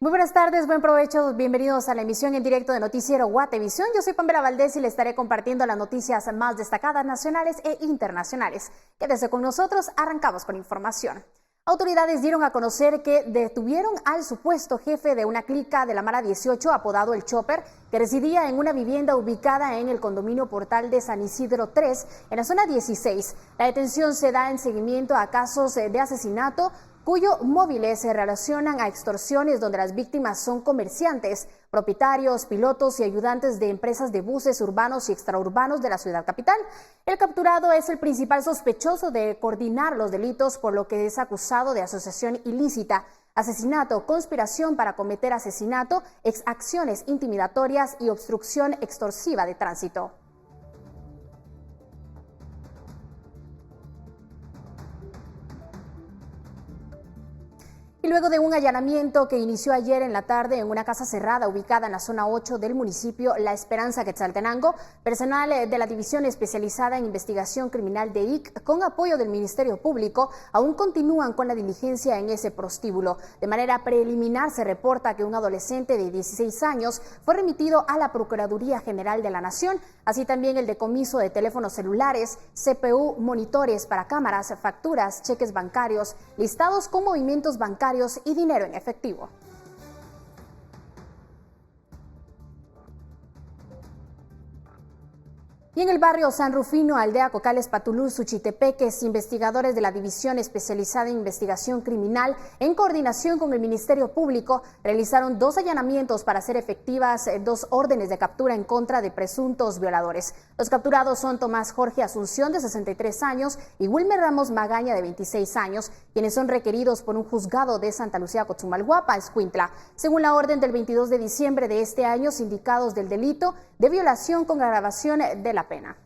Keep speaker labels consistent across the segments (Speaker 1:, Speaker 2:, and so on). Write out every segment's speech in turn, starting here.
Speaker 1: Muy buenas tardes, buen provecho, bienvenidos a la emisión en directo de Noticiero Guatevisión. Yo soy Pamela Valdés y le estaré compartiendo las noticias más destacadas nacionales e internacionales. Quédese con nosotros, arrancamos con información. Autoridades dieron a conocer que detuvieron al supuesto jefe de una clica de la Mara 18, apodado El Chopper, que residía en una vivienda ubicada en el condominio Portal de San Isidro 3, en la zona 16. La detención se da en seguimiento a casos de asesinato, cuyos móviles se relacionan a extorsiones donde las víctimas son comerciantes, propietarios, pilotos y ayudantes de empresas de buses urbanos y extraurbanos de la ciudad capital. El capturado es el principal sospechoso de coordinar los delitos, por lo que es acusado de asociación ilícita, asesinato, conspiración para cometer asesinato, exacciones intimidatorias y obstrucción extorsiva de tránsito. Y luego de un allanamiento que inició ayer en la tarde en una casa cerrada ubicada en la zona 8 del municipio La Esperanza, Quetzaltenango, personal de la División Especializada en Investigación Criminal de IC, con apoyo del Ministerio Público, aún continúan con la diligencia en ese prostíbulo. De manera preliminar se reporta que un adolescente de 16 años fue remitido a la Procuraduría General de la Nación, así también el decomiso de teléfonos celulares, CPU, monitores para cámaras, facturas, cheques bancarios, listados con movimientos bancarios y dinero en efectivo. Y en el barrio San Rufino, aldea Cocales Patulú, Suchitepeques, investigadores de la División Especializada en Investigación Criminal, en coordinación con el Ministerio Público, realizaron 2 allanamientos para hacer efectivas 2 órdenes de captura en contra de presuntos violadores. Los capturados son Tomás Jorge Asunción, de 63 años, y Wilmer Ramos Magaña, de 26 años, quienes son requeridos por un juzgado de Santa Lucía, Cochumalguapa, Escuintla. Según la orden del 22 de diciembre de este año, sindicados del delito de violación con agravación de la pena.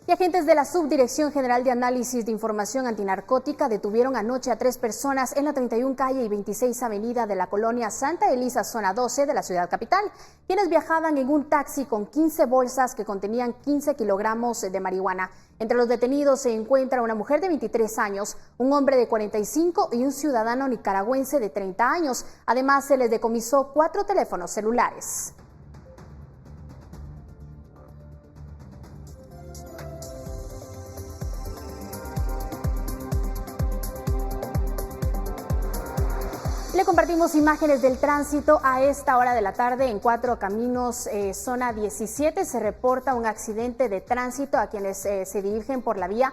Speaker 1: Y agentes de la Subdirección General de Análisis de Información Antinarcótica detuvieron anoche a 3 personas en la 31 calle y 26 avenida de la colonia Santa Elisa, zona 12 de la ciudad capital, quienes viajaban en un taxi con 15 bolsas que contenían 15 kilogramos de marihuana. Entre los detenidos se encuentra una mujer de 23 años, un hombre de 45 y un ciudadano nicaragüense de 30 años. Además, se les decomisó 4 teléfonos celulares. Le compartimos imágenes del tránsito a esta hora de la tarde en 4 Caminos, zona 17. Se reporta un accidente de tránsito a quienes se dirigen por la vía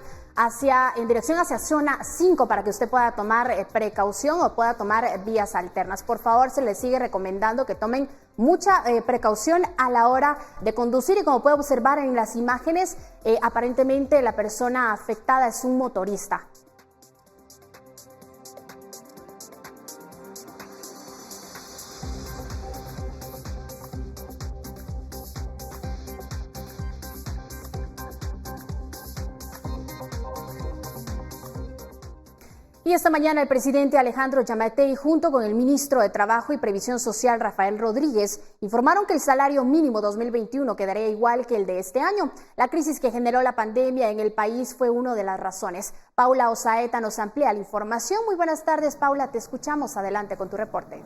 Speaker 1: en dirección hacia zona 5 para que usted pueda tomar precaución o pueda tomar vías alternas. Por favor, se les sigue recomendando que tomen mucha precaución a la hora de conducir y como puede observar en las imágenes, aparentemente la persona afectada es un motorista. Y esta mañana el presidente Alejandro Yamatei, junto con el ministro de Trabajo y Previsión Social Rafael Rodríguez, informaron que el salario mínimo 2021 quedaría igual que el de este año. La crisis que generó la pandemia en el país fue una de las razones. Paula Osaeta nos amplía la información. Muy buenas tardes, Paula, te escuchamos. Adelante con tu reporte.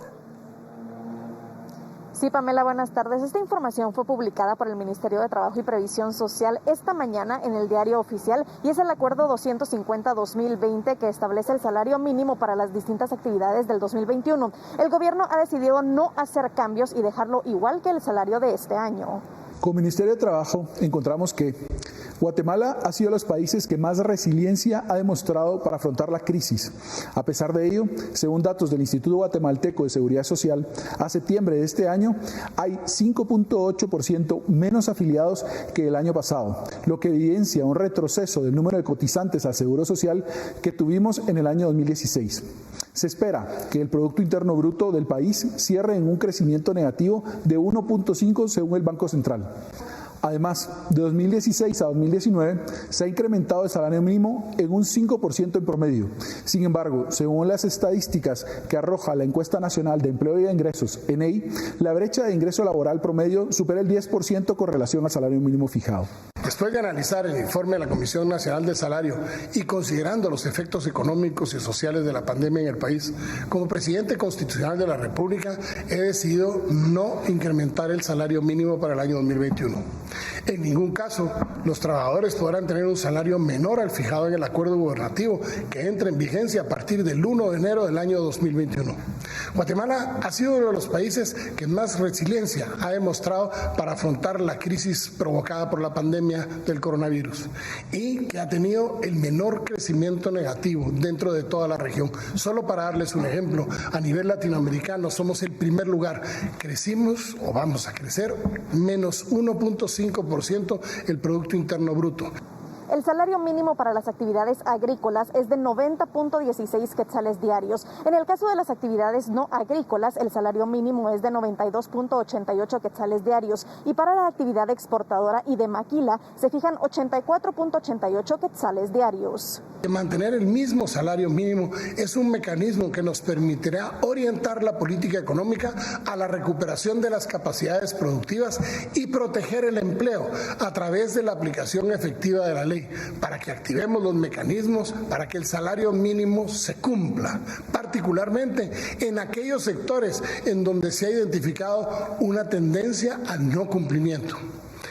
Speaker 2: Sí, Pamela, buenas tardes. Esta información fue publicada por el Ministerio de Trabajo y Previsión Social esta mañana en el Diario Oficial y es el Acuerdo 250-2020 que establece el salario mínimo para las distintas actividades del 2021. El gobierno ha decidido no hacer cambios y dejarlo igual que el salario de este año.
Speaker 3: Como Ministerio de Trabajo encontramos que Guatemala ha sido de los países que más resiliencia ha demostrado para afrontar la crisis. A pesar de ello, según datos del Instituto Guatemalteco de Seguridad Social, a septiembre de este año hay 5.8% menos afiliados que el año pasado, lo que evidencia un retroceso del número de cotizantes al Seguro Social que tuvimos en el año 2016. Se espera que el Producto Interno Bruto del país cierre en un crecimiento negativo de 1.5 según el Banco Central. Además, de 2016 a 2019 se ha incrementado el salario mínimo en un 5% en promedio. Sin embargo, según las estadísticas que arroja la Encuesta Nacional de Empleo y de Ingresos, ENEI, la brecha de ingreso laboral promedio supera el 10% con relación al salario mínimo fijado.
Speaker 4: Después de analizar el informe de la Comisión Nacional del Salario y considerando los efectos económicos y sociales de la pandemia en el país, como presidente constitucional de la República he decidido no incrementar el salario mínimo para el año 2021. En ningún caso los trabajadores podrán tener un salario menor al fijado en el acuerdo gubernativo que entra en vigencia a partir del 1 de enero del año 2021. Guatemala ha sido uno de los países que más resiliencia ha demostrado para afrontar la crisis provocada por la pandemia del coronavirus y que ha tenido el menor crecimiento negativo dentro de toda la región. Solo para darles un ejemplo, a nivel latinoamericano somos el primer lugar. Crecimos o vamos a crecer menos 1.5% el Producto Interno Bruto.
Speaker 2: El salario mínimo para las actividades agrícolas es de 90.16 quetzales diarios. En el caso de las actividades no agrícolas, el salario mínimo es de 92.88 quetzales diarios. Y para la actividad exportadora y de maquila, se fijan 84.88 quetzales diarios.
Speaker 4: Mantener el mismo salario mínimo es un mecanismo que nos permitirá orientar la política económica a la recuperación de las capacidades productivas y proteger el empleo a través de la aplicación efectiva de la ley, para que activemos los mecanismos para que el salario mínimo se cumpla, particularmente en aquellos sectores en donde se ha identificado una tendencia al no cumplimiento.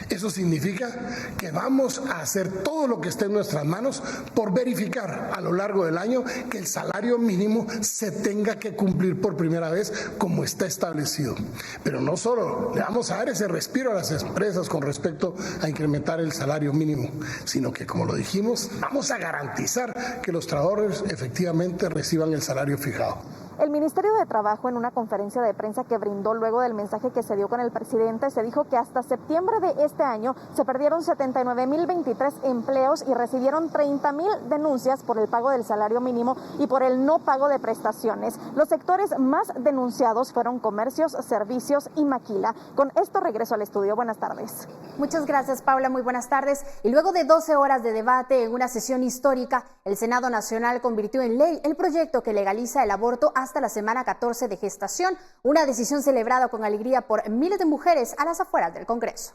Speaker 4: Eso significa que vamos a hacer todo lo que esté en nuestras manos por verificar a lo largo del año que el salario mínimo se tenga que cumplir por primera vez como está establecido. Pero no solo le vamos a dar ese respiro a las empresas con respecto a incrementar el salario mínimo, sino que, como lo dijimos, vamos a garantizar que los trabajadores efectivamente reciban el salario fijado.
Speaker 2: El Ministerio de Trabajo, en una conferencia de prensa que brindó luego del mensaje que se dio con el presidente, se dijo que hasta septiembre de este año se perdieron 79.023 empleos y recibieron 30.000 denuncias por el pago del salario mínimo y por el no pago de prestaciones. Los sectores más denunciados fueron comercios, servicios y maquila. Con esto regreso al estudio. Buenas tardes.
Speaker 1: Muchas gracias, Paula. Muy buenas tardes. Y luego de 12 horas de debate en una sesión histórica, el Senado Nacional convirtió en ley el proyecto que legaliza el aborto hasta la semana 14 de gestación, una decisión celebrada con alegría por miles de mujeres a las afueras del Congreso.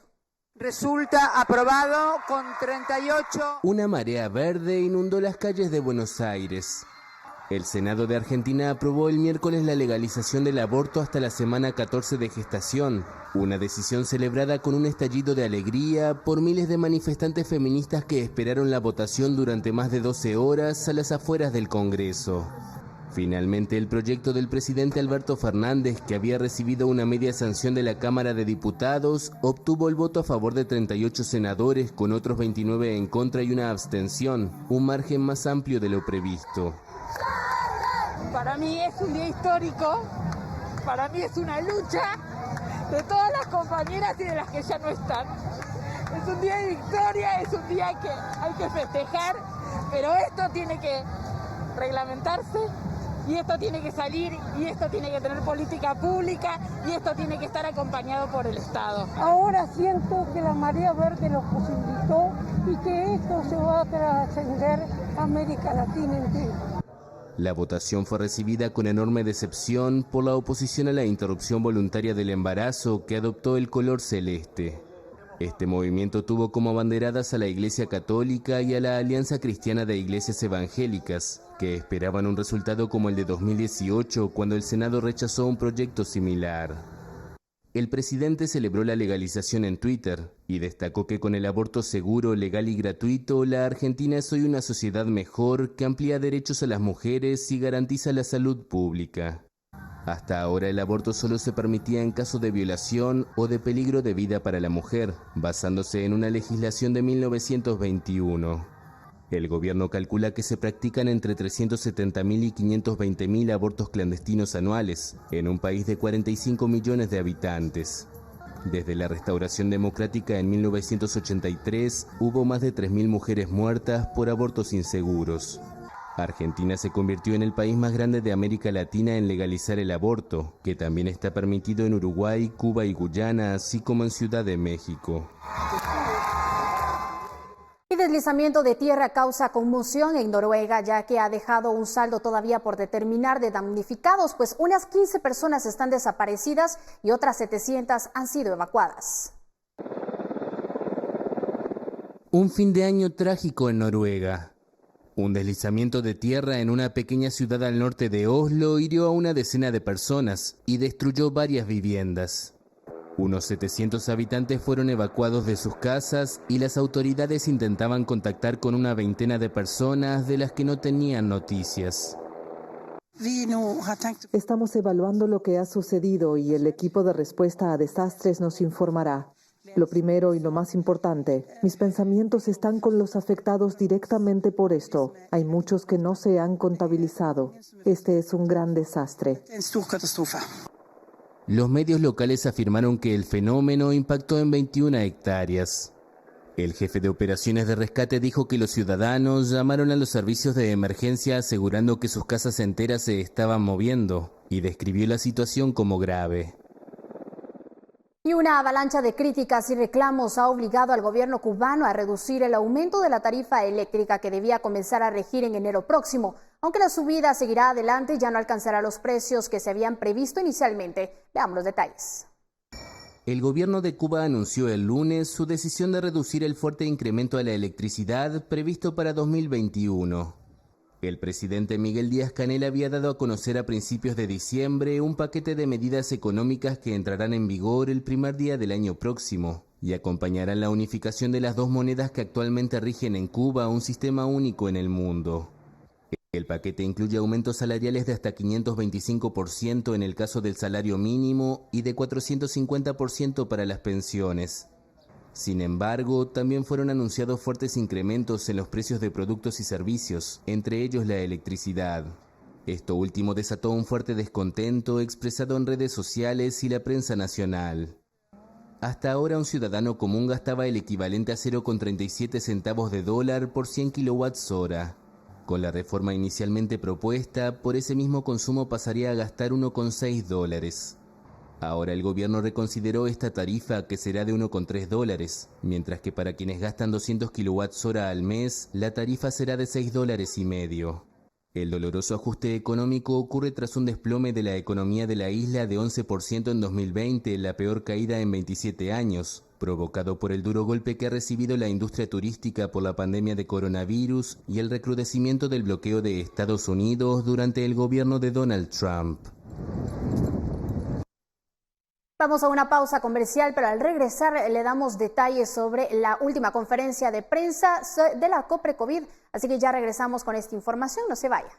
Speaker 5: Resulta aprobado con 38.
Speaker 6: Una marea verde inundó las calles de Buenos Aires. El Senado de Argentina aprobó el miércoles la legalización del aborto hasta la semana 14 de gestación, una decisión celebrada con un estallido de alegría por miles de manifestantes feministas que esperaron la votación durante más de 12 horas a las afueras del Congreso. Finalmente, el proyecto del presidente Alberto Fernández, que había recibido una media sanción de la Cámara de Diputados, obtuvo el voto a favor de 38 senadores, con otros 29 en contra y una abstención, un margen más amplio de lo previsto.
Speaker 5: Para mí es un día histórico, para mí es una lucha de todas las compañeras y de las que ya no están. Es un día de victoria, es un día que hay que festejar, pero esto tiene que reglamentarse. Y esto tiene que salir, y esto tiene que tener política pública, y esto tiene que estar acompañado por el Estado.
Speaker 7: Ahora siento que la marea verde lo posibilitó y que esto se va a trascender a América Latina entera.
Speaker 6: La votación fue recibida con enorme decepción por la oposición a la interrupción voluntaria del embarazo, que adoptó el color celeste. Este movimiento tuvo como abanderadas a la Iglesia Católica y a la Alianza Cristiana de Iglesias Evangélicas, que esperaban un resultado como el de 2018, cuando el Senado rechazó un proyecto similar. El presidente celebró la legalización en Twitter y destacó que con el aborto seguro, legal y gratuito, la Argentina es hoy una sociedad mejor que amplía derechos a las mujeres y garantiza la salud pública. Hasta ahora el aborto solo se permitía en caso de violación o de peligro de vida para la mujer, basándose en una legislación de 1921. El gobierno calcula que se practican entre 370.000 y 520.000 abortos clandestinos anuales, en un país de 45 millones de habitantes. Desde la restauración democrática en 1983, hubo más de 3.000 mujeres muertas por abortos inseguros. Argentina se convirtió en el país más grande de América Latina en legalizar el aborto, que también está permitido en Uruguay, Cuba y Guyana, así como en Ciudad de México.
Speaker 1: Y deslizamiento de tierra causa conmoción en Noruega, ya que ha dejado un saldo todavía por determinar de damnificados, pues unas 15 personas están desaparecidas y otras 700 han sido evacuadas.
Speaker 6: Un fin de año trágico en Noruega. Un deslizamiento de tierra en una pequeña ciudad al norte de Oslo hirió a una decena de personas y destruyó varias viviendas. Unos 700 habitantes fueron evacuados de sus casas y las autoridades intentaban contactar con una veintena de personas de las que no tenían noticias.
Speaker 8: Estamos evaluando lo que ha sucedido y el equipo de respuesta a desastres nos informará. Lo primero y lo más importante, mis pensamientos están con los afectados directamente por esto. Hay muchos que no se han contabilizado. Este es un gran desastre.
Speaker 6: Los medios locales afirmaron que el fenómeno impactó en 21 hectáreas. El jefe de operaciones de rescate dijo que los ciudadanos llamaron a los servicios de emergencia asegurando que sus casas enteras se estaban moviendo y describió la situación como grave.
Speaker 1: Y una avalancha de críticas y reclamos ha obligado al gobierno cubano a reducir el aumento de la tarifa eléctrica que debía comenzar a regir en enero próximo. Aunque la subida seguirá adelante, ya no alcanzará los precios que se habían previsto inicialmente. Veamos los detalles.
Speaker 6: El gobierno de Cuba anunció el lunes su decisión de reducir el fuerte incremento a la electricidad previsto para 2021. El presidente Miguel Díaz-Canel había dado a conocer a principios de diciembre un paquete de medidas económicas que entrarán en vigor el primer día del año próximo y acompañarán la unificación de las dos monedas que actualmente rigen en Cuba, un sistema único en el mundo. El paquete incluye aumentos salariales de hasta 525% en el caso del salario mínimo y de 450% para las pensiones. Sin embargo, también fueron anunciados fuertes incrementos en los precios de productos y servicios, entre ellos la electricidad. Esto último desató un fuerte descontento expresado en redes sociales y la prensa nacional. Hasta ahora un ciudadano común gastaba el equivalente a 0,37 centavos de dólar por 100 kWh. Con la reforma inicialmente propuesta, por ese mismo consumo pasaría a gastar 1,6 dólares. Ahora el gobierno reconsideró esta tarifa que será de 1,3 dólares, mientras que para quienes gastan 200 kWh al mes, la tarifa será de 6,5 dólares. El doloroso ajuste económico ocurre tras un desplome de la economía de la isla de 11% en 2020, la peor caída en 27 años, provocado por el duro golpe que ha recibido la industria turística por la pandemia de coronavirus y el recrudecimiento del bloqueo de Estados Unidos durante el gobierno de Donald Trump.
Speaker 1: Vamos a una pausa comercial, pero al regresar le damos detalles sobre la última conferencia de prensa de la COPRECOVID, así que ya regresamos con esta información, no se vaya.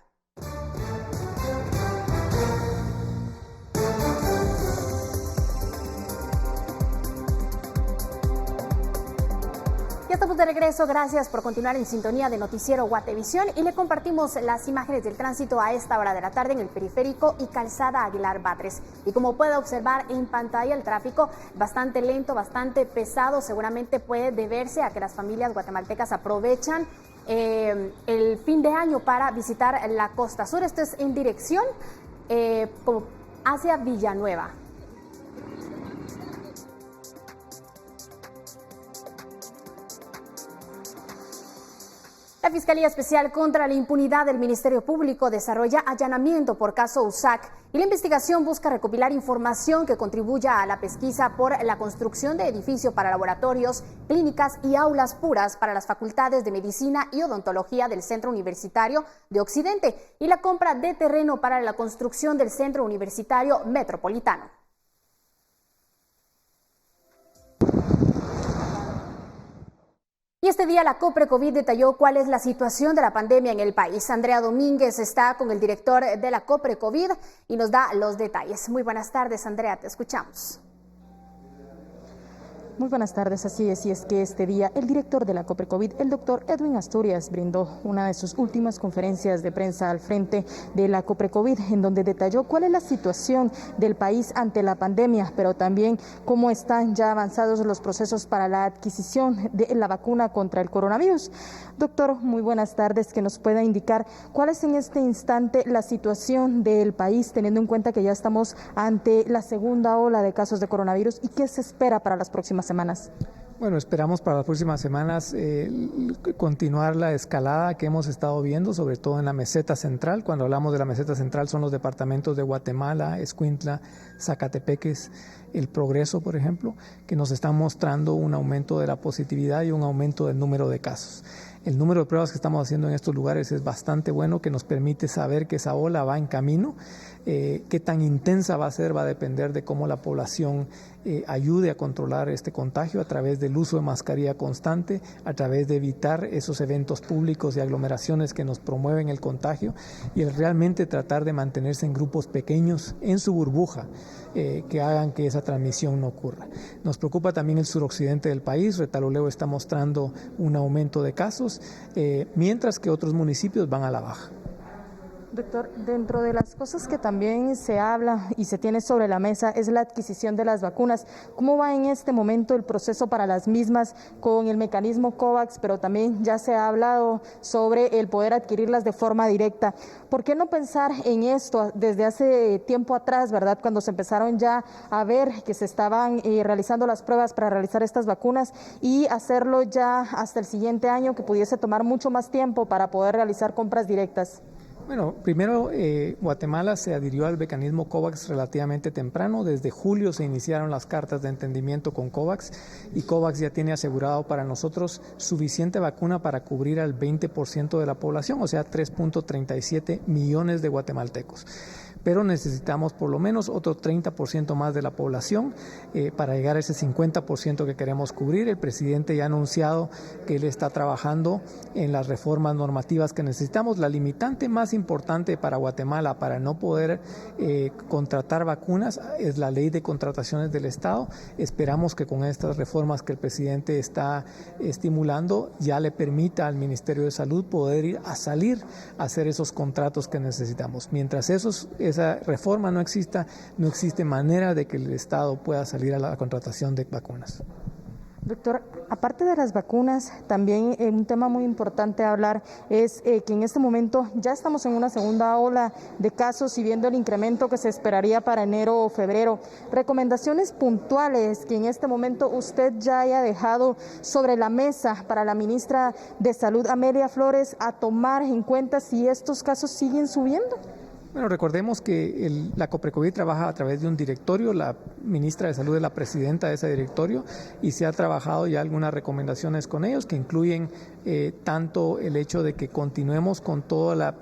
Speaker 1: Ya estamos de regreso, gracias por continuar en sintonía de Noticiero Guatevisión y le compartimos las imágenes del tránsito a esta hora de la tarde en el periférico y calzada Aguilar Batres. Y como puede observar en pantalla, el tráfico bastante lento, bastante pesado, seguramente puede deberse a que las familias guatemaltecas aprovechan el fin de año para visitar la costa sur. Esto es en dirección hacia Villanueva. La Fiscalía Especial contra la Impunidad del Ministerio Público desarrolla allanamiento por caso USAC y la investigación busca recopilar información que contribuya a la pesquisa por la construcción de edificios para laboratorios, clínicas y aulas puras para las facultades de Medicina y Odontología del Centro Universitario de Occidente y la compra de terreno para la construcción del Centro Universitario Metropolitano. Y este día la COPRECOVID detalló cuál es la situación de la pandemia en el país. Andrea Domínguez está con el director de la COPRECOVID y nos da los detalles. Muy buenas tardes, Andrea, te escuchamos.
Speaker 9: Muy buenas tardes, así es, y es que este día el director de la COPRECOVID, el doctor Edwin Asturias, brindó una de sus últimas conferencias de prensa al frente de la COPRECOVID, en donde detalló cuál es la situación del país ante la pandemia, pero también cómo están ya avanzados los procesos para la adquisición de la vacuna contra el coronavirus. Doctor, muy buenas tardes, que nos pueda indicar cuál es en este instante la situación del país, teniendo en cuenta que ya estamos ante la segunda ola de casos de coronavirus y qué se espera para las próximas semanas.
Speaker 10: Bueno, esperamos para las próximas semanas continuar la escalada que hemos estado viendo, sobre todo en la meseta central. Cuando hablamos de la meseta central son los departamentos de Guatemala, Escuintla, Zacatepeques, El Progreso, por ejemplo, que nos están mostrando un aumento de la positividad y un aumento del número de casos. El número de pruebas que estamos haciendo en estos lugares es bastante bueno, que nos permite saber que esa ola va en camino. Qué tan intensa va a ser va a depender de cómo la población ayude a controlar este contagio a través del uso de mascarilla constante, a través de evitar esos eventos públicos y aglomeraciones que nos promueven el contagio y el realmente tratar de mantenerse en grupos pequeños, en su burbuja, que hagan que esa transmisión no ocurra. Nos preocupa también el suroccidente del país. Retaloleo está mostrando un aumento de casos, mientras que otros municipios van a la baja.
Speaker 9: Doctor, dentro de las cosas que también se habla y se tiene sobre la mesa es la adquisición de las vacunas. ¿Cómo va en este momento el proceso para las mismas con el mecanismo COVAX? Pero también ya se ha hablado sobre el poder adquirirlas de forma directa. ¿Por qué no pensar en esto desde hace tiempo atrás, verdad? Cuando se empezaron ya a ver que se estaban realizando las pruebas para realizar estas vacunas y hacerlo ya hasta el siguiente año, que pudiese tomar mucho más tiempo para poder realizar compras directas.
Speaker 10: Bueno, primero Guatemala se adhirió al mecanismo COVAX relativamente temprano. Desde julio se iniciaron las cartas de entendimiento con COVAX y COVAX ya tiene asegurado para nosotros suficiente vacuna para cubrir al 20% de la población, o sea, 3.37 millones de guatemaltecos. Pero necesitamos por lo menos otro 30% más de la población para llegar a ese 50% que queremos cubrir. El presidente ya ha anunciado que él está trabajando en las reformas normativas que necesitamos. La limitante más importante para Guatemala para no poder contratar vacunas es la ley de contrataciones del Estado. Esperamos que con estas reformas que el presidente está estimulando ya le permita al Ministerio de Salud poder salir a hacer esos contratos que necesitamos. Mientras esa reforma no exista, no existe manera de que el Estado pueda salir a la contratación de vacunas.
Speaker 9: Doctor, aparte de las vacunas, también un tema muy importante a hablar es que en este momento ya estamos en una segunda ola de casos y viendo el incremento que se esperaría para enero o febrero. Recomendaciones puntuales que en este momento usted ya haya dejado sobre la mesa para la ministra de Salud, Amelia Flores, a tomar en cuenta si estos casos siguen subiendo.
Speaker 10: Bueno, recordemos que la COPRECOVID trabaja a través de un directorio, la ministra de Salud es la presidenta de ese directorio y se ha trabajado ya algunas recomendaciones con ellos que incluyen tanto el hecho de que continuemos con toda la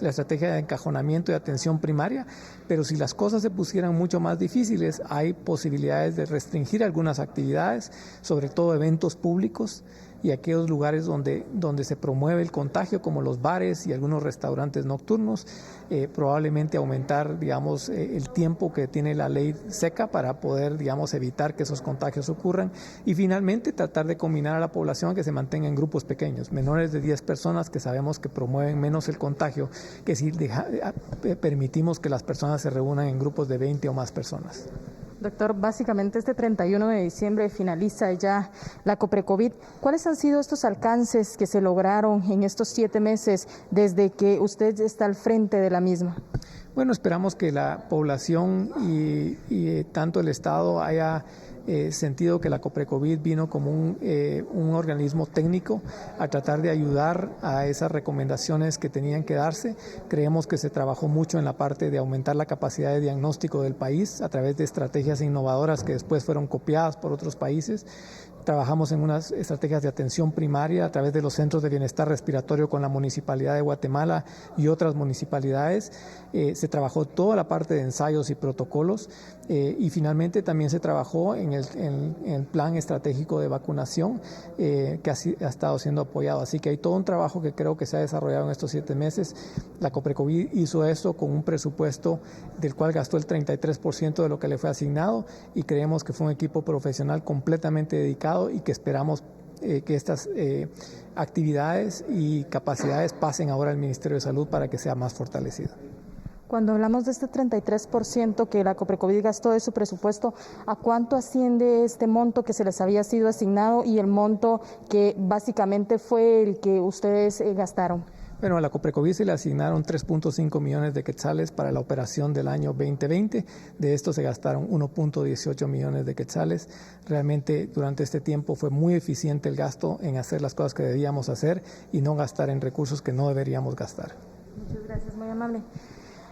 Speaker 10: estrategia de encajonamiento y atención primaria, pero si las cosas se pusieran mucho más difíciles, hay posibilidades de restringir algunas actividades, sobre todo eventos públicos y aquellos lugares donde se promueve el contagio, como los bares y algunos restaurantes nocturnos, probablemente aumentar, digamos, el tiempo que tiene la ley seca para poder, digamos, evitar que esos contagios ocurran y finalmente tratar de combinar a la población a que se mantenga en grupos pequeños, menores de 10 personas que sabemos que promueven menos el contagio que si permitimos que las personas se reúnan en grupos de 20 o más personas.
Speaker 9: Doctor, básicamente este 31 de diciembre finaliza ya la COPRECOVID. ¿Cuáles han sido estos alcances que se lograron en estos 7 meses desde que usted está al frente de la misma?
Speaker 10: Bueno, esperamos que la población y tanto el Estado haya sentido que la COPRECOVID vino como un organismo técnico a tratar de ayudar a esas recomendaciones que tenían que darse. Creemos que se trabajó mucho en la parte de aumentar la capacidad de diagnóstico del país a través de estrategias innovadoras que después fueron copiadas por otros países. Trabajamos en unas estrategias de atención primaria a través de los centros de bienestar respiratorio con la Municipalidad de Guatemala y otras municipalidades. Se trabajó toda la parte de ensayos y protocolos y finalmente también se trabajó en el plan estratégico de vacunación que ha estado siendo apoyado. Así que hay todo un trabajo que creo que se ha desarrollado en estos 7 meses. La COPRECOVID hizo esto con un presupuesto del cual gastó el 33% de lo que le fue asignado y creemos que fue un equipo profesional completamente dedicado y que esperamos que estas actividades y capacidades pasen ahora al Ministerio de Salud para que sea más fortalecido.
Speaker 9: Cuando hablamos de este 33% que la COPRECOVID gastó de su presupuesto, ¿a cuánto asciende este monto que se les había sido asignado y el monto que básicamente fue el que ustedes gastaron?
Speaker 10: Bueno, a la Coprecovid se le asignaron 3.5 millones de quetzales para la operación del año 2020. De esto se gastaron 1.18 millones de quetzales. Realmente durante este tiempo fue muy eficiente el gasto en hacer las cosas que debíamos hacer y no gastar en recursos que no deberíamos gastar.
Speaker 9: Muchas gracias, muy amable.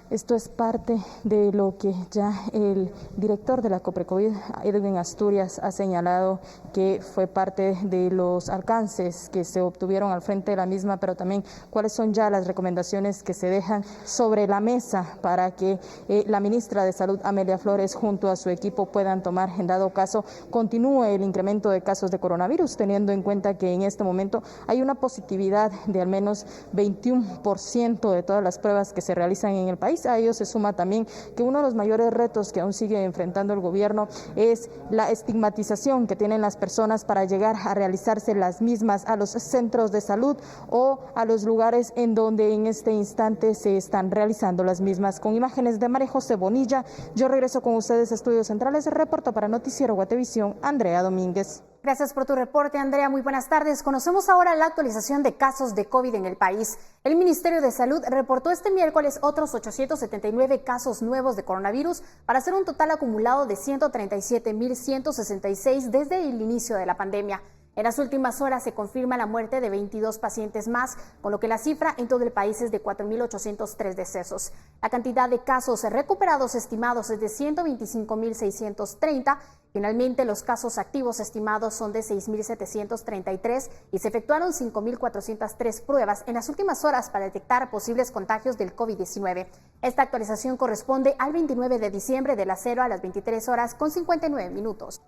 Speaker 9: Esto es parte de lo que ya el director de la Coprecovid, Edwin Asturias, ha señalado que fue parte de los alcances que se obtuvieron al frente de la misma, pero también cuáles son ya las recomendaciones que se dejan sobre la mesa para que la ministra de Salud, Amelia Flores, junto a su equipo puedan tomar, en dado caso, continúe el incremento de casos de coronavirus, teniendo en cuenta que en este momento hay una positividad de al menos 21% de todas las pruebas que se realizan en el país. A ello se suma también que uno de los mayores retos que aún sigue enfrentando el gobierno es la estigmatización que tienen las personas para llegar a realizarse las mismas a los centros de salud o a los lugares en donde en este instante se están realizando las mismas. Con imágenes de María José Bonilla, yo regreso con ustedes a Estudios Centrales. Reporto para Noticiero Guatevisión, Andrea Domínguez.
Speaker 1: Gracias por tu reporte, Andrea. Muy buenas tardes. Conocemos ahora la actualización de casos de COVID en el país. El Ministerio de Salud reportó este miércoles otros 879 casos nuevos de coronavirus para hacer un total acumulado de 137.166 desde el inicio de la pandemia. En las últimas horas se confirma la muerte de 22 pacientes más, con lo que la cifra en todo el país es de 4.803 decesos. La cantidad de casos recuperados estimados es de 125.630. Finalmente, los casos activos estimados son de 6.733 y se efectuaron 5.403 pruebas en las últimas horas para detectar posibles contagios del COVID-19. Esta actualización corresponde al 29 de diciembre de las 0 a las 23 horas con 59 minutos.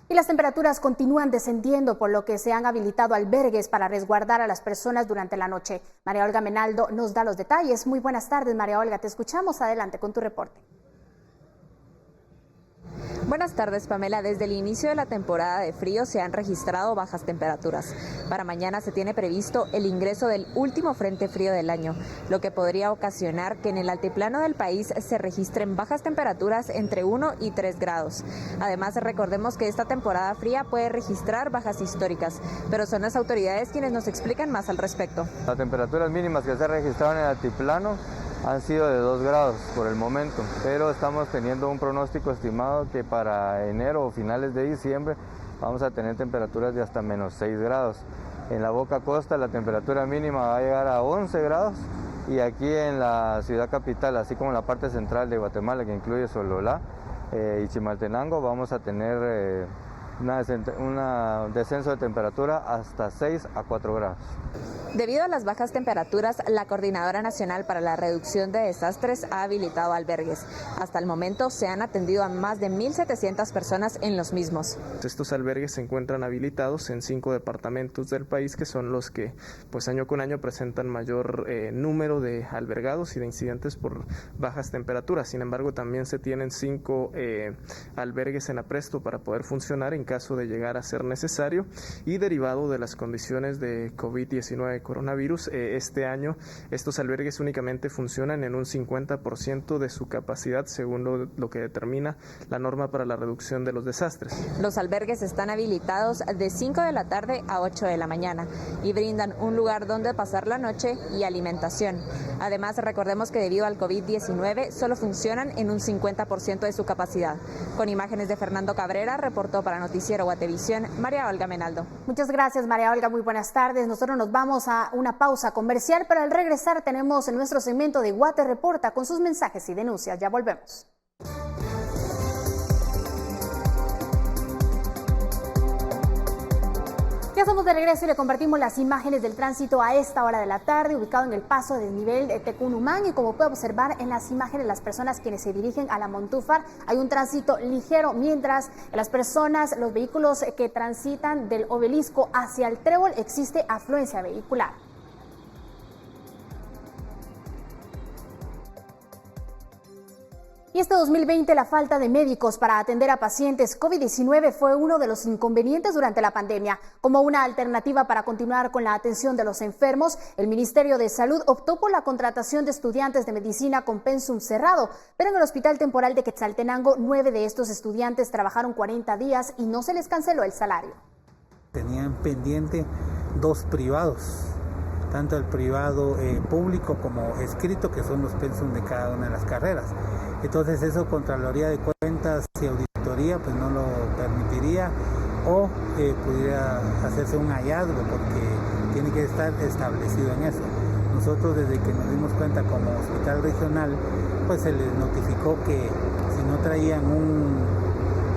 Speaker 1: Y las temperaturas continúan descendiendo, por lo que se han habilitado albergues para resguardar a las personas durante la noche. María Olga Menaldo nos da los detalles. Muy buenas tardes, María Olga, te escuchamos. Adelante con tu reporte.
Speaker 11: Buenas tardes, Pamela. Desde el inicio de la temporada de frío se han registrado bajas temperaturas. Para mañana se tiene previsto el ingreso del último frente frío del año, lo que podría ocasionar que en el altiplano del país se registren bajas temperaturas entre 1 y 3 grados. Además, recordemos que esta temporada fría puede registrar bajas históricas, pero son las autoridades quienes nos explican más al respecto.
Speaker 12: Las temperaturas mínimas que se registraron en el altiplano han sido de 2 grados por el momento, pero estamos teniendo un pronóstico estimado que para enero o finales de diciembre vamos a tener temperaturas de hasta menos 6 grados. En la Boca Costa la temperatura mínima va a llegar a 11 grados y aquí en la ciudad capital, así como en la parte central de Guatemala, que incluye Sololá y Chimaltenango, vamos a tener un descenso de temperatura hasta 6 a 4 grados.
Speaker 11: Debido a las bajas temperaturas, la Coordinadora Nacional para la Reducción de Desastres ha habilitado albergues. Hasta el momento se han atendido a más de 1.700 personas en los mismos.
Speaker 13: Estos albergues se encuentran habilitados en 5 departamentos del país, que son los que pues año con año presentan mayor número de albergados y de incidentes por bajas temperaturas. Sin embargo, también se tienen 5 albergues en apresto para poder funcionar en caso de llegar a ser necesario, y derivado de las condiciones de COVID-19 coronavirus, este año estos albergues únicamente funcionan en un 50% de su capacidad, según lo que determina la norma para la reducción de los desastres.
Speaker 11: Los albergues están habilitados de 5 de la tarde a 8 de la mañana y brindan un lugar donde pasar la noche y alimentación. Además, recordemos que debido al COVID-19 solo funcionan en un 50% de su capacidad. Con imágenes de Fernando Cabrera, reportó para Noticiero Guatevisión, María Olga Menaldo.
Speaker 1: Muchas gracias, María Olga. Muy buenas tardes. Nosotros nos vamos a una pausa comercial, pero al regresar tenemos en nuestro segmento de Guate Reporta con sus mensajes y denuncias. Ya volvemos. Ya estamos de regreso y le compartimos las imágenes del tránsito a esta hora de la tarde, ubicado en el paso del nivel de Tecunumán, y como puede observar en las imágenes, las personas quienes se dirigen a la Montúfar, hay un tránsito ligero, mientras las personas, los vehículos que transitan del Obelisco hacia el Trébol, existe afluencia vehicular. Y Y este 2020 la falta de médicos para atender a pacientes COVID-19 fue uno de los inconvenientes durante la pandemia. Como una alternativa para continuar con la atención de los enfermos, el Ministerio de Salud optó por la contratación de estudiantes de medicina con pensum cerrado, pero en el Hospital Temporal de Quetzaltenango, 9 de estos estudiantes trabajaron 40 días y no se les canceló el salario.
Speaker 14: Tenían pendiente 2 privados, tanto el privado público como escrito, que son los pensum de cada una de las carreras. Entonces eso Contraloría de Cuentas y Auditoría pues no lo permitiría, o pudiera hacerse un hallazgo, porque tiene que estar establecido en eso. Nosotros, desde que nos dimos cuenta como hospital regional, pues se les notificó que si no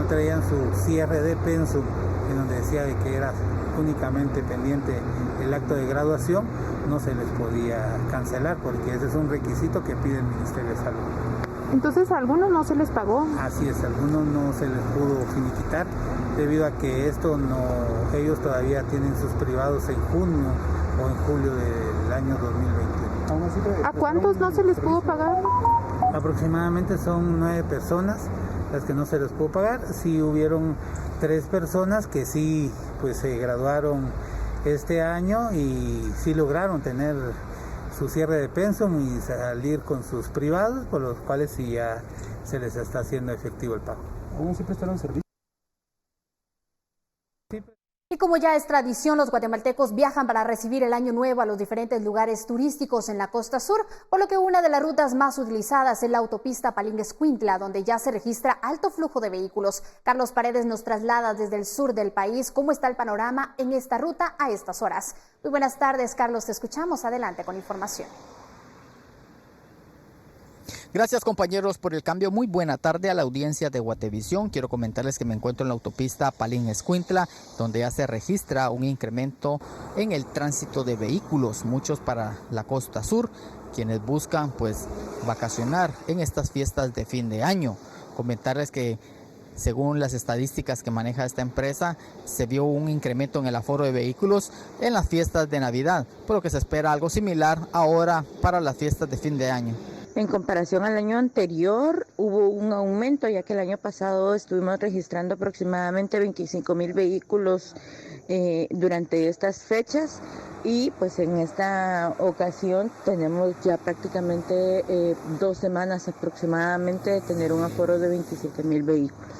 Speaker 14: traían su cierre de pensum, en donde decía de que era únicamente pendiente el acto de graduación, no se les podía cancelar, porque ese es un requisito que pide el Ministerio de Salud.
Speaker 2: Entonces, ¿a algunos no se les pagó?
Speaker 14: Así es, a algunos no se les pudo finiquitar, debido a que ellos todavía tienen sus privados en junio o en julio del año 2021.
Speaker 2: ¿A cuántos no se les pudo pagar?
Speaker 14: Aproximadamente son 9 personas las que no se les pudo pagar. Sí hubieron 3 personas que sí pues se graduaron este año y sí lograron tener su cierre de pensum y salir con sus privados, por los cuales sí ya se les está haciendo efectivo el pago.
Speaker 15: ¿Cómo se prestaron servicios?
Speaker 1: Y como ya es tradición, los guatemaltecos viajan para recibir el año nuevo a los diferentes lugares turísticos en la costa sur, por lo que una de las rutas más utilizadas es la autopista Palingue-Escuintla, donde ya se registra alto flujo de vehículos. Carlos Paredes nos traslada desde el sur del país cómo está el panorama en esta ruta a estas horas. Muy buenas tardes, Carlos, te escuchamos. Adelante con información.
Speaker 16: Gracias, compañeros, por el cambio. Muy buena tarde a la audiencia de Guatevisión. Quiero comentarles que me encuentro en la autopista Palingue-Escuintla, donde ya se registra un incremento en el tránsito de vehículos, muchos para la costa sur, quienes buscan pues vacacionar en estas fiestas de fin de año. Comentarles que según las estadísticas que maneja esta empresa, se vio un incremento en el aforo de vehículos en las fiestas de Navidad, por lo que se espera algo similar ahora para las fiestas de fin de año.
Speaker 17: En comparación al año anterior, hubo un aumento, ya que el año pasado estuvimos registrando aproximadamente 25,000 vehículos durante estas fechas, y pues en esta ocasión tenemos ya prácticamente 2 semanas aproximadamente de tener un aforo de 27,000 vehículos.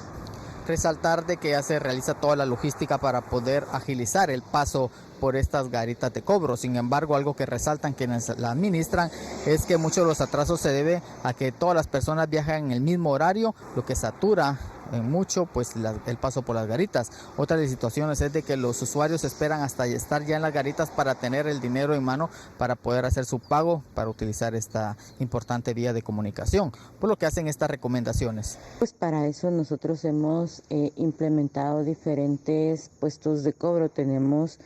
Speaker 16: Resaltar de que ya se realiza toda la logística para poder agilizar el paso por estas garitas de cobro. Sin embargo, algo que resaltan quienes la administran es que muchos de los atrasos se debe a que todas las personas viajan en el mismo horario, lo que satura en mucho pues el paso por las garitas. Otra de las situaciones es de que los usuarios esperan hasta estar ya en las garitas para tener el dinero en mano para poder hacer su pago, para utilizar esta importante vía de comunicación, por lo que hacen estas recomendaciones.
Speaker 17: Pues para eso nosotros hemos implementado diferentes puestos de cobro. Tenemos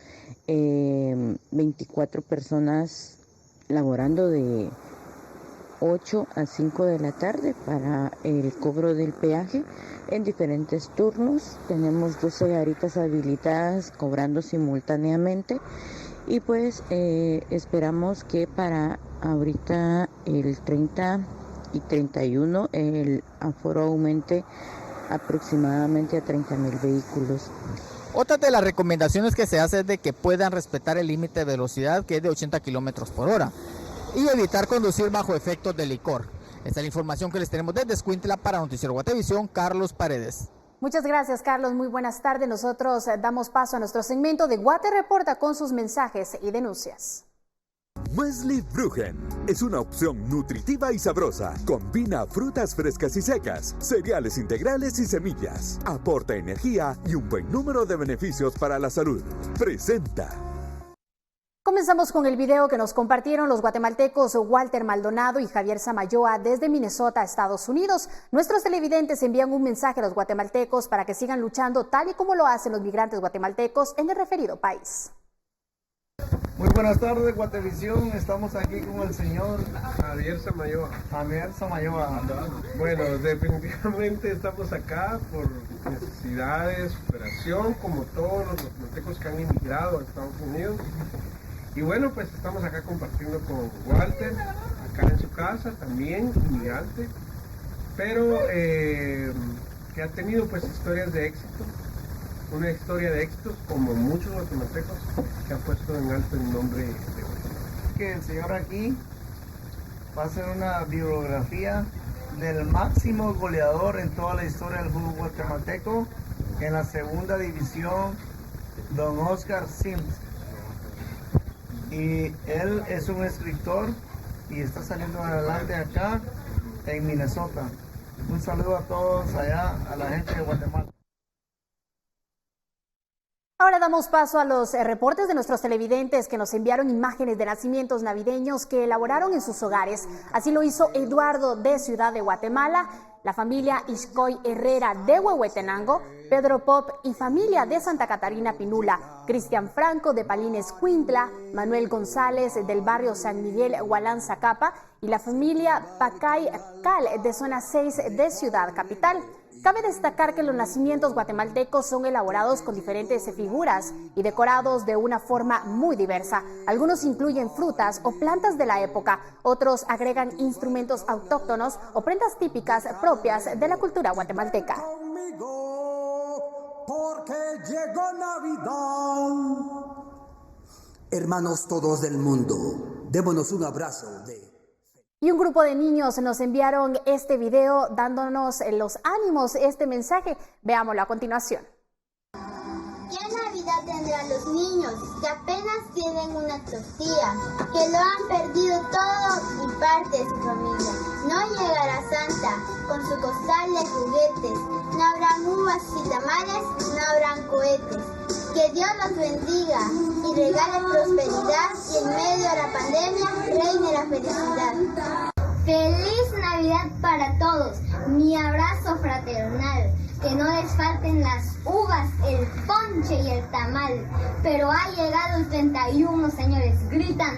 Speaker 17: 24 personas laborando de 8 a 5 de la tarde para el cobro del peaje en diferentes turnos. Tenemos 12 garitas habilitadas cobrando simultáneamente, y pues esperamos que para ahorita el 30 y 31 el aforo aumente aproximadamente a 30,000 vehículos.
Speaker 16: Otra de las recomendaciones que se hace es de que puedan respetar el límite de velocidad, que es de 80 kilómetros por hora, y evitar conducir bajo efectos de licor. Esta es la información que les tenemos desde Escuintla para Noticiero Guatevisión. Carlos Paredes.
Speaker 1: Muchas gracias, Carlos. Muy buenas tardes. Nosotros damos paso a nuestro segmento de Guate Reporta con sus mensajes y denuncias.
Speaker 18: Muesli Brugen es una opción nutritiva y sabrosa. Combina frutas frescas y secas, cereales integrales y semillas. Aporta energía y un buen número de beneficios para la salud. Presenta.
Speaker 1: Comenzamos con el video que nos compartieron los guatemaltecos Walter Maldonado y Javier Samayoa desde Minnesota, Estados Unidos. Nuestros televidentes envían un mensaje a los guatemaltecos para que sigan luchando tal y como lo hacen los migrantes guatemaltecos en el referido país.
Speaker 19: Muy buenas tardes, Guatevisión. Estamos aquí con el señor Javier Samayoa. Bueno, definitivamente estamos acá por necesidades, superación, como todos los guatemaltecos que han emigrado a Estados Unidos. Y bueno, pues estamos acá compartiendo con Walter, acá en su casa, también inmigrante. pero que ha tenido pues historias de éxito, una historia de éxitos como muchos guatemaltecos que han puesto en alto el nombre de Guatemala.
Speaker 15: Que el señor aquí va a hacer una biografía del máximo goleador en toda la historia del fútbol guatemalteco en la segunda división, don Oscar Sims. Y él es un escritor y está saliendo adelante acá en Minnesota. Un saludo a todos allá, a la gente de Guatemala.
Speaker 1: Ahora damos paso a los reportes de nuestros televidentes que nos enviaron imágenes de nacimientos navideños que elaboraron en sus hogares. Así lo hizo Eduardo de Ciudad de Guatemala, la familia Ixcoy Herrera de Huehuetenango, Pedro Pop y familia de Santa Catarina Pinula, Cristian Franco de Palines Cuintla, Manuel González del barrio San Miguel Hualán Zacapa y la familia Pacay Cal de zona 6 de Ciudad Capital. Cabe destacar que los nacimientos guatemaltecos son elaborados con diferentes figuras y decorados de una forma muy diversa. Algunos incluyen frutas o plantas de la época, otros agregan instrumentos autóctonos o prendas típicas propias de la cultura guatemalteca.
Speaker 20: Porque llegó Navidad. Hermanos todos del mundo, démonos un abrazo de...
Speaker 1: Y un grupo de niños nos enviaron este video dándonos los ánimos, este mensaje. Veámoslo a continuación.
Speaker 21: ¿Qué Navidad tendrán los niños que apenas tienen una tortilla, que lo han perdido todo y parte de su familia? No llegará Santa con su costal de juguetes, no habrán uvas y tamales, no habrán cohetes. Que Dios los bendiga y regale prosperidad y en medio de la pandemia reine la felicidad. ¡Feliz Navidad para todos! Mi abrazo fraternal. Que no les falten las uvas, el ponche y el tamal. Pero ha llegado el 31, señores. Gritan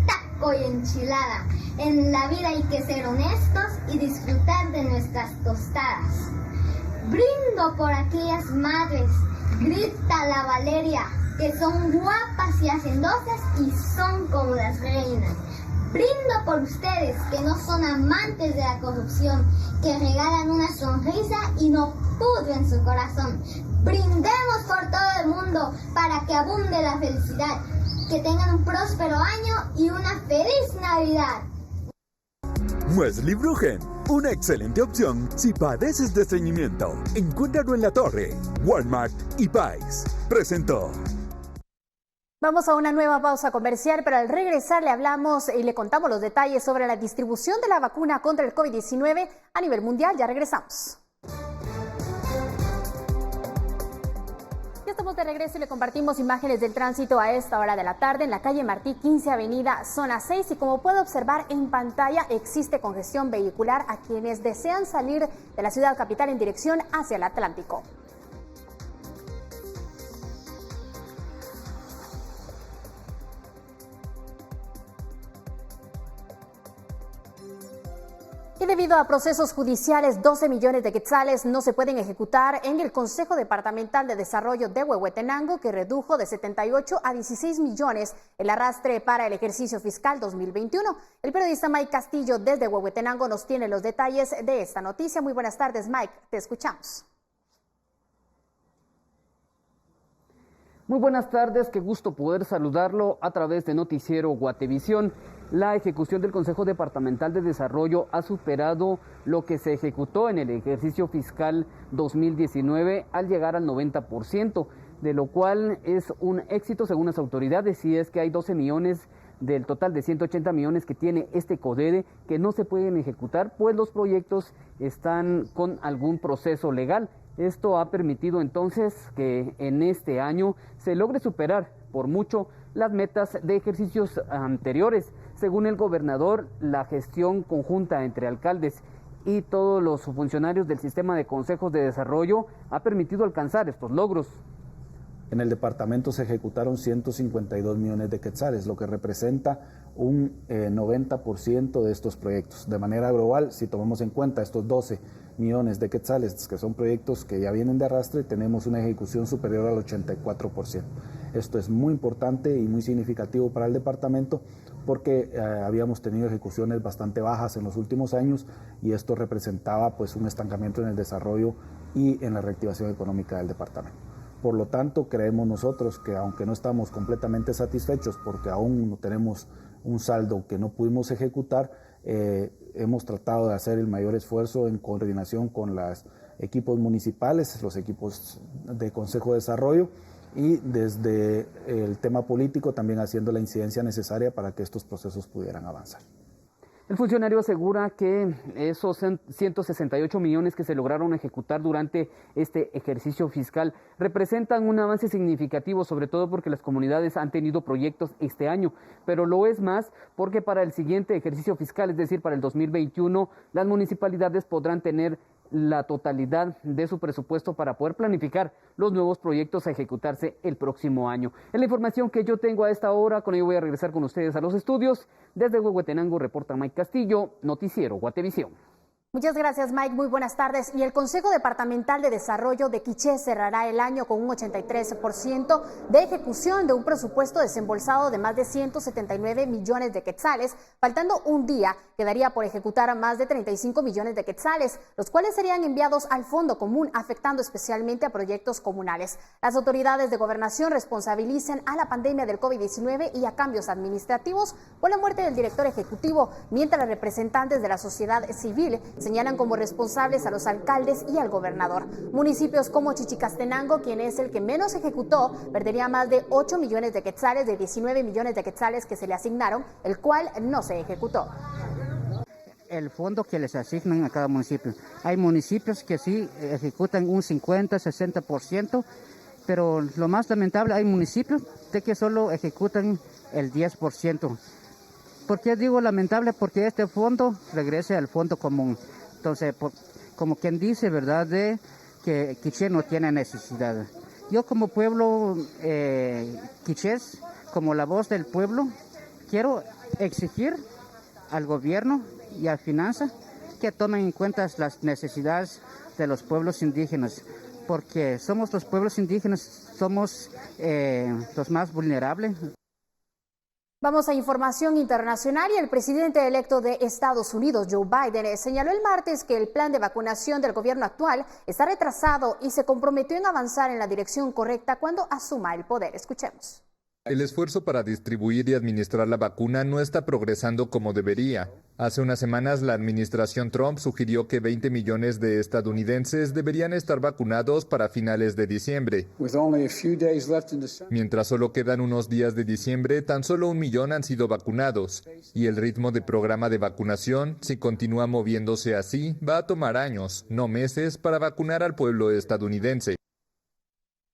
Speaker 21: taco y enchilada. En la vida hay que ser honestos y disfrutar de nuestras tostadas. Brindo por aquellas madres, grita la Valeria, que son guapas y hacendosas y son como las reinas. Brindo por ustedes que no son amantes de la corrupción, que regalan una sonrisa y no pudren su corazón. Brindemos por todo el mundo para que abunde la felicidad. Que tengan un próspero año y una feliz Navidad.
Speaker 18: Muesli Brujen, una excelente opción si padeces de estreñimiento. Encuéntralo en La Torre, Walmart y Pais. Presentó.
Speaker 1: Vamos a una nueva pausa comercial, pero al regresar le hablamos y le contamos los detalles sobre la distribución de la vacuna contra el COVID-19 a nivel mundial. Ya regresamos. Ya estamos de regreso y le compartimos imágenes del tránsito a esta hora de la tarde en la calle Martí 15 Avenida Zona 6 y como puede observar en pantalla existe congestión vehicular a quienes desean salir de la ciudad capital en dirección hacia el Atlántico. Y debido a procesos judiciales, 12 millones de quetzales no se pueden ejecutar en el Consejo Departamental de Desarrollo de Huehuetenango, que redujo de 78 a 16 millones el arrastre para el ejercicio fiscal 2021. El periodista Mike Castillo desde Huehuetenango nos tiene los detalles de esta noticia. Muy buenas tardes, Mike, te escuchamos.
Speaker 22: Muy buenas tardes, qué gusto poder saludarlo a través de Noticiero Guatevisión. La ejecución del Consejo Departamental de Desarrollo ha superado lo que se ejecutó en el ejercicio fiscal 2019 al llegar al 90%, de lo cual es un éxito según las autoridades, y es que hay 12 millones del total de 180 millones que tiene este CODEDE que no se pueden ejecutar, pues los proyectos están con algún proceso legal. Esto ha permitido entonces que en este año se logre superar por mucho las metas de ejercicios anteriores. Según el gobernador, la gestión conjunta entre alcaldes y todos los funcionarios del sistema de consejos de desarrollo ha permitido alcanzar estos logros.
Speaker 23: En el departamento se ejecutaron 152 millones de quetzales, lo que representa un 90% de estos proyectos. De manera global, si tomamos en cuenta estos 12 millones de quetzales, que son proyectos que ya vienen de arrastre, tenemos una ejecución superior al 84%. Esto es muy importante y muy significativo para el departamento porque habíamos tenido ejecuciones bastante bajas en los últimos años y esto representaba pues un estancamiento en el desarrollo y en la reactivación económica del departamento. Por lo tanto, creemos nosotros que aunque no estamos completamente satisfechos porque aún no tenemos un saldo que no pudimos ejecutar, hemos tratado de hacer el mayor esfuerzo en coordinación con los equipos municipales, los equipos de Consejo de Desarrollo y desde el tema político también haciendo la incidencia necesaria para que estos procesos pudieran avanzar.
Speaker 22: El funcionario asegura que esos 168 millones que se lograron ejecutar durante este ejercicio fiscal representan un avance significativo, sobre todo porque las comunidades han tenido proyectos este año, pero lo es más porque para el siguiente ejercicio fiscal, es decir, para el 2021, las municipalidades podrán tener la totalidad de su presupuesto para poder planificar los nuevos proyectos a ejecutarse el próximo año. Es la información que yo tengo a esta hora. Con ello voy a regresar con ustedes a los estudios. Desde Huehuetenango reporta Mike Castillo, Noticiero Guatevisión.
Speaker 1: Muchas gracias, Mike. Muy buenas tardes. Y el Consejo Departamental de Desarrollo de Quiché cerrará el año con un 83% de ejecución de un presupuesto desembolsado de más de 179 millones de quetzales. Faltando un día, quedaría por ejecutar más de 35 millones de quetzales, los cuales serían enviados al Fondo Común, afectando especialmente a proyectos comunales. Las autoridades de gobernación responsabilizan a la pandemia del COVID-19 y a cambios administrativos por la muerte del director ejecutivo, mientras los representantes de la sociedad civil señalan como responsables a los alcaldes y al gobernador. Municipios como Chichicastenango, quien es el que menos ejecutó, perdería más de 8 millones de quetzales de 19 millones de quetzales que se le asignaron, el cual no se ejecutó.
Speaker 3: El fondo que les asignan a cada municipio. Hay municipios que sí ejecutan un 50, 60%, pero lo más lamentable, hay municipios de que solo ejecutan el 10%. ¿Por qué digo lamentable? Porque este fondo regrese al Fondo Común. Entonces, como quien dice, ¿verdad?, de que Quiché no tiene necesidad. Yo como pueblo quichés, como la voz del pueblo, quiero exigir al gobierno y a Finanzas que tomen en cuenta las necesidades de los pueblos indígenas, porque somos los pueblos indígenas, somos los más vulnerables.
Speaker 1: Vamos a información internacional y el presidente electo de Estados Unidos, Joe Biden, señaló el martes que el plan de vacunación del gobierno actual está retrasado y se comprometió en avanzar en la dirección correcta cuando asuma el poder. Escuchemos.
Speaker 4: El esfuerzo para distribuir y administrar la vacuna no está progresando como debería. Hace unas semanas la administración Trump sugirió que 20 millones de estadounidenses deberían estar vacunados para finales de diciembre. Mientras solo quedan unos días de diciembre, tan solo 1 millón han sido vacunados. Y el ritmo de programa de vacunación, si continúa moviéndose así, va a tomar años, no meses, para vacunar al pueblo estadounidense.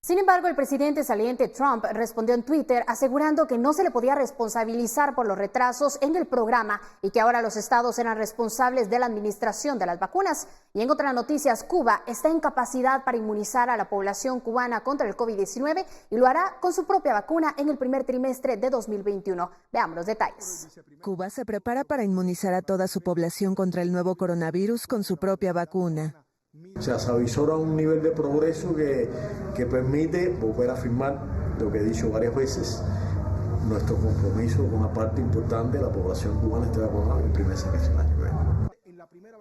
Speaker 1: Sin embargo, el presidente saliente Trump respondió en Twitter asegurando que no se le podía responsabilizar por los retrasos en el programa y que ahora los estados eran responsables de la administración de las vacunas. Y en otras noticias, Cuba está en capacidad para inmunizar a la población cubana contra el COVID-19 y lo hará con su propia vacuna en el primer trimestre de 2021. Veamos los detalles.
Speaker 5: Cuba se prepara para inmunizar a toda su población contra el nuevo coronavirus con su propia vacuna.
Speaker 24: Se avisora un nivel de progreso que permite volver a afirmar lo que he dicho varias veces, nuestro compromiso con una parte importante de la población cubana esté vacunada en el primer semestre del año.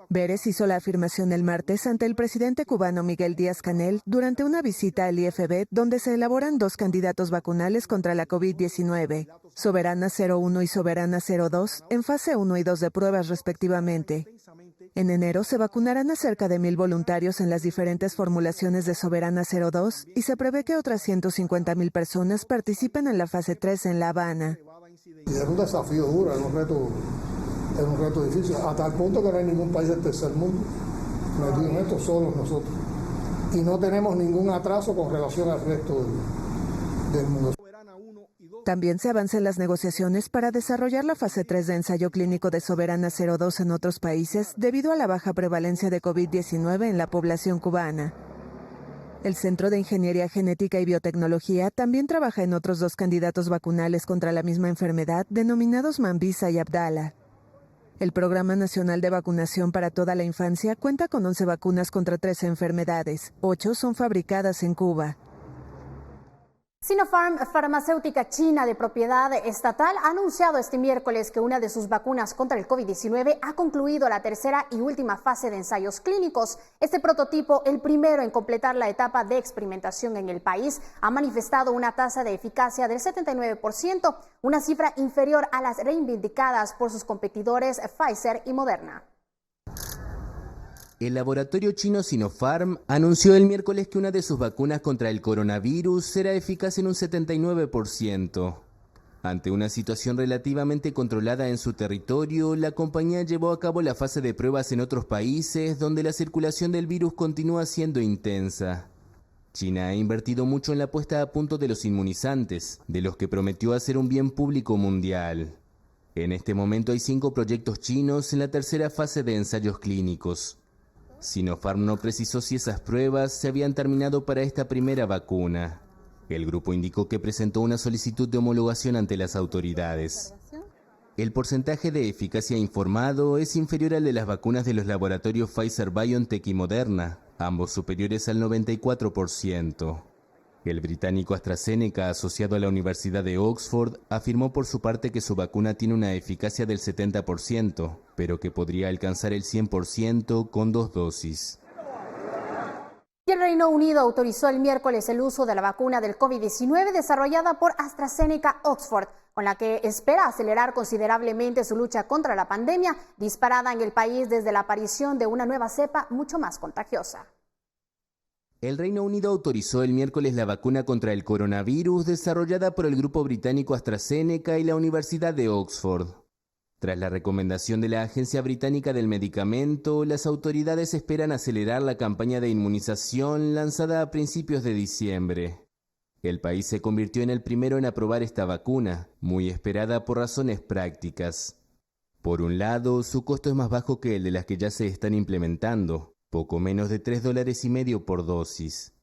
Speaker 5: Beres hizo la afirmación el martes ante el presidente cubano Miguel Díaz-Canel durante una visita al IFB, donde se elaboran 2 candidatos vacunales contra la COVID-19, Soberana 01 y Soberana 02, en fase 1 y 2 de pruebas respectivamente. En enero se vacunarán a cerca de 1,000 voluntarios en las diferentes formulaciones de Soberana 02 y se prevé que otras 150,000 personas participen en la fase 3 en La Habana.
Speaker 25: Es un desafío duro, es un reto difícil, a tal punto que no hay ningún país del tercer mundo metido en esto, solos nosotros. Y no tenemos ningún atraso con relación al resto del mundo.
Speaker 5: También se avanza en las negociaciones para desarrollar la fase 3 de ensayo clínico de Soberana 02 en otros países debido a la baja prevalencia de COVID-19 en la población cubana. El Centro de Ingeniería Genética y Biotecnología también trabaja en otros 2 candidatos vacunales contra la misma enfermedad denominados Mambisa y Abdala. El Programa Nacional de Vacunación para toda la infancia cuenta con 11 vacunas contra 13 enfermedades. 8 son fabricadas en Cuba.
Speaker 1: Sinopharm, farmacéutica china de propiedad estatal, ha anunciado este miércoles que una de sus vacunas contra el COVID-19 ha concluido la tercera y última fase de ensayos clínicos. Este prototipo, el primero en completar la etapa de experimentación en el país, ha manifestado una tasa de eficacia del 79%, una cifra inferior a las reivindicadas por sus competidores Pfizer y Moderna.
Speaker 6: El laboratorio chino Sinopharm anunció el miércoles que una de sus vacunas contra el coronavirus será eficaz en un 79%. Ante una situación relativamente controlada en su territorio, la compañía llevó a cabo la fase de pruebas en otros países donde la circulación del virus continúa siendo intensa. China ha invertido mucho en la puesta a punto de los inmunizantes, de los que prometió hacer un bien público mundial. En este momento hay 5 proyectos chinos en la tercera fase de ensayos clínicos. Sinopharm no precisó si esas pruebas se habían terminado para esta primera vacuna. El grupo indicó que presentó una solicitud de homologación ante las autoridades. El porcentaje de eficacia informado es inferior al de las vacunas de los laboratorios Pfizer-BioNTech y Moderna, ambos superiores al 94%. El británico AstraZeneca, asociado a la Universidad de Oxford, afirmó por su parte que su vacuna tiene una eficacia del 70%, pero que podría alcanzar el 100% con 2 dosis.
Speaker 1: Y el Reino Unido autorizó el miércoles el uso de la vacuna del COVID-19 desarrollada por AstraZeneca Oxford, con la que espera acelerar considerablemente su lucha contra la pandemia, disparada en el país desde la aparición de una nueva cepa mucho más contagiosa.
Speaker 6: El Reino Unido autorizó el miércoles la vacuna contra el coronavirus desarrollada por el grupo británico AstraZeneca y la Universidad de Oxford. Tras la recomendación de la Agencia Británica del Medicamento, las autoridades esperan acelerar la campaña de inmunización lanzada a principios de diciembre. El país se convirtió en el primero en aprobar esta vacuna, muy esperada por razones prácticas. Por un lado, su costo es más bajo que el de las que ya se están implementando, poco menos de $3.50 por dosis.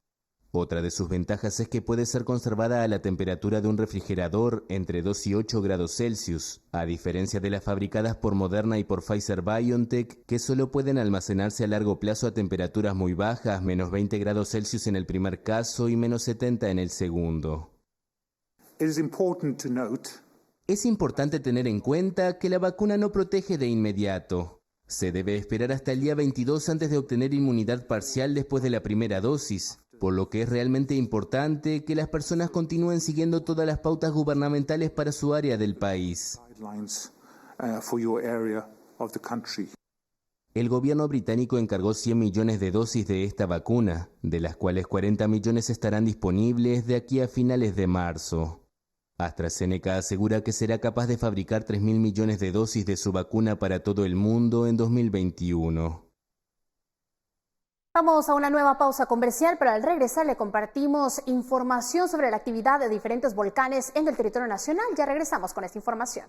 Speaker 6: Otra de sus ventajas es que puede ser conservada a la temperatura de un refrigerador entre 2 y 8 grados Celsius, a diferencia de las fabricadas por Moderna y por Pfizer-BioNTech, que solo pueden almacenarse a largo plazo a temperaturas muy bajas, menos 20 grados Celsius en el primer caso y menos 70 en el segundo. Es importante tener en cuenta que la vacuna no protege de inmediato. Se debe esperar hasta el día 22 antes de obtener inmunidad parcial después de la primera dosis, por lo que es realmente importante que las personas continúen siguiendo todas las pautas gubernamentales para su área del país. El gobierno británico encargó 100 millones de dosis de esta vacuna, de las cuales 40 millones estarán disponibles de aquí a finales de marzo. AstraZeneca asegura que será capaz de fabricar 3.000 millones de dosis de su vacuna para todo el mundo en 2021.
Speaker 1: Vamos a una nueva pausa comercial, pero al regresar le compartimos información sobre la actividad de diferentes volcanes en el territorio nacional. Ya regresamos con esta información.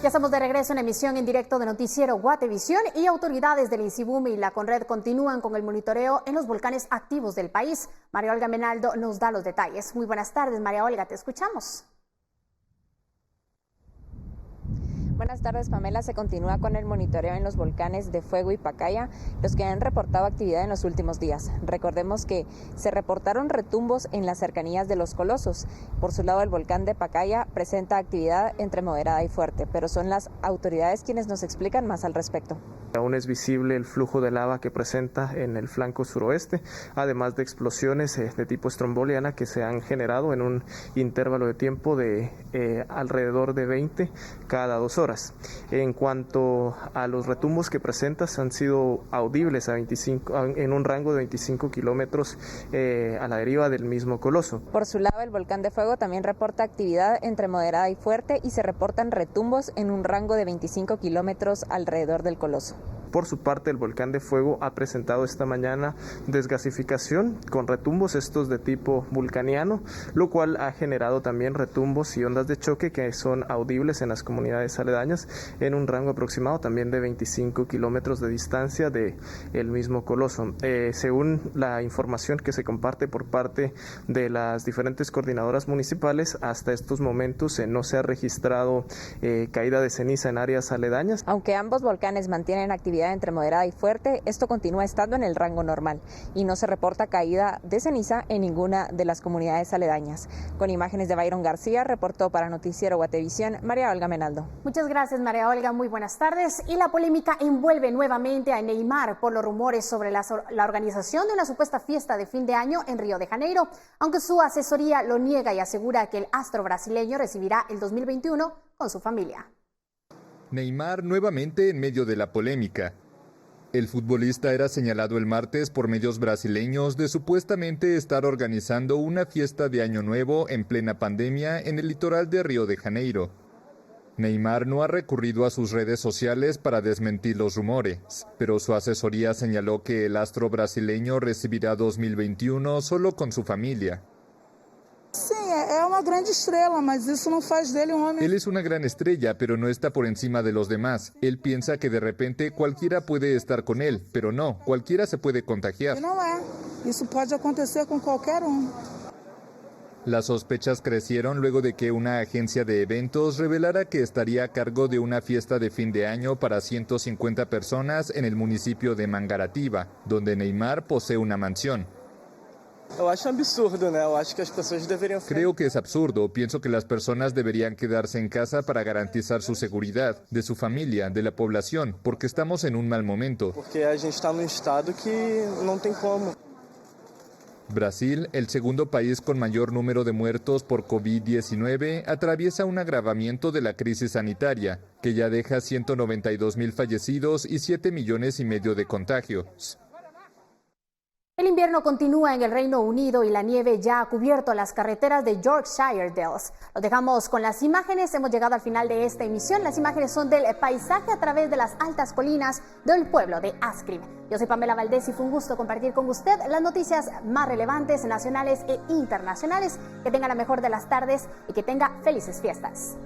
Speaker 1: Ya estamos de regreso en emisión en directo de Noticiero Guatevisión y autoridades del INSIBUM y la CONRED continúan con el monitoreo en los volcanes activos del país. María Olga Menaldo nos da los detalles. Muy buenas tardes, María Olga, te escuchamos.
Speaker 11: Buenas tardes, Pamela. Se continúa con el monitoreo en los volcanes de Fuego y Pacaya, los que han reportado actividad en los últimos días. Recordemos que se reportaron retumbos en las cercanías de Los Colosos. Por su lado, el volcán de Pacaya presenta actividad entre moderada y fuerte, pero son las autoridades quienes nos explican más al respecto.
Speaker 13: Aún es visible el flujo de lava que presenta en el flanco suroeste, además de explosiones de tipo estromboliana que se han generado en un intervalo de tiempo de alrededor de 20 cada 2 horas. En cuanto a los retumbos que presentas, han sido audibles en un rango de 25 kilómetros a la deriva del mismo coloso.
Speaker 11: Por su lado, el volcán de Fuego también reporta actividad entre moderada y fuerte y se reportan retumbos en un rango de 25 kilómetros alrededor del coloso.
Speaker 13: Por su parte, el volcán de Fuego ha presentado esta mañana desgasificación con retumbos estos de tipo vulcaniano, lo cual ha generado también retumbos y ondas de choque que son audibles en las comunidades aledañas en un rango aproximado también de 25 kilómetros de distancia de el mismo coloso. Según la información que se comparte por parte de las diferentes coordinadoras municipales, hasta estos momentos no se ha registrado caída de ceniza en áreas aledañas.
Speaker 11: Aunque ambos volcanes mantienen actividad entre moderada y fuerte, esto continúa estando en el rango normal y no se reporta caída de ceniza en ninguna de las comunidades aledañas. Con imágenes de Byron García, reportó para Noticiero Guatevisión, María Olga Menaldo.
Speaker 1: Muchas gracias, María Olga. Muy buenas tardes. Y la polémica envuelve nuevamente a Neymar por los rumores sobre la organización de una supuesta fiesta de fin de año en Río de Janeiro, aunque su asesoría lo niega y asegura que el astro brasileño recibirá el 2021 con su familia.
Speaker 4: Neymar nuevamente en medio de la polémica. El futbolista era señalado el martes por medios brasileños de supuestamente estar organizando una fiesta de Año Nuevo en plena pandemia en el litoral de Río de Janeiro. Neymar no ha recurrido a sus redes sociales para desmentir los rumores, pero su asesoría señaló que el astro brasileño recibirá 2021 solo con su familia. Él es una gran estrella, pero no está por encima de los demás. Él piensa que de repente cualquiera puede estar con él, pero no, cualquiera se puede contagiar. Las sospechas crecieron luego de que una agencia de eventos revelara que estaría a cargo de una fiesta de fin de año para 150 personas en el municipio de Mangaratiba, donde Neymar posee una mansión. Creo que es absurdo. Pienso que las personas deberían quedarse en casa para garantizar su seguridad, de su familia, de la población, porque estamos en un mal momento. Brasil, el segundo país con mayor número de muertos por COVID-19, atraviesa un agravamiento de la crisis sanitaria, que ya deja 192,000 fallecidos y 7,5 millones de contagios.
Speaker 1: El invierno continúa en el Reino Unido y la nieve ya ha cubierto las carreteras de Yorkshire Dales. Los dejamos con las imágenes. Hemos llegado al final de esta emisión. Las imágenes son del paisaje a través de las altas colinas del pueblo de Ascrib. Yo soy Pamela Valdés y fue un gusto compartir con usted las noticias más relevantes nacionales e internacionales. Que tenga la mejor de las tardes y que tenga felices fiestas.